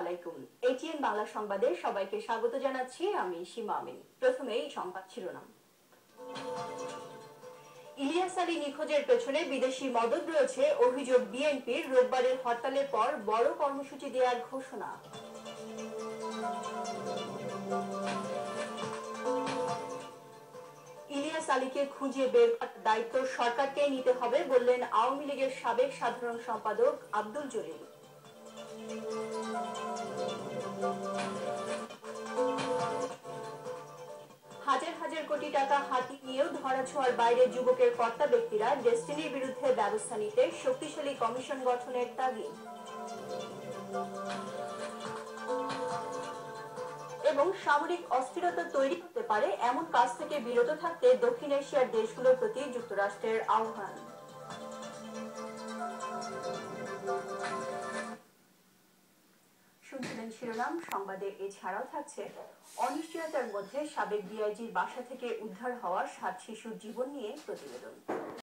আলাইকুম। এটিএন বাংলা সংবাদে সবাইকে স্বাগত জানাচ্ছি আমি সীমা আমিন। প্রথমেই সংবাদ শিরোনাম। ইলিয়াস আলী নিখোঁজের পেছনে বিদেশি মদদ রয়েছে অভিযোগ বিএনপির। রোববারের হরতালের পর বড় কর্মসূচি দেওয়ার ঘোষণা। ইলিয়াস আলীকে খুঁজে বের করার দায়িত্ব সরকারকে নিতে হবে বললেন আওয়ামী লীগের সাবেক সাধারণ সম্পাদক আব্দুল জলিল। হাজার হাজার কোটি টাকা হাতিয়ে নিয়েও ধরাছোঁয়ার বাইরে যুবকের কর্তা ব্যক্তিরা ডেস্টিনির বিরুদ্ধে ব্যবস্থা নিতে শক্তিশালী কমিশন গঠনের তাগিদ। এবং সামরিক অস্থিরতা তৈরি হতে পারে এমন কাজ থেকে বিরত থাকতে দক্ষিণ এশিয়ার দেশগুলোর প্রতি যুক্তরাষ্ট্রের আহ্বান। শুনছিলেন শিরোনাম। সংবাদে এছাড়াও থাকছে অনিশ্চয়তার মধ্যে সাবেক ডিআইজির বাসা থেকে উদ্ধার হওয়া 7 শিশুর জীবন নিয়ে প্রতিবেদন।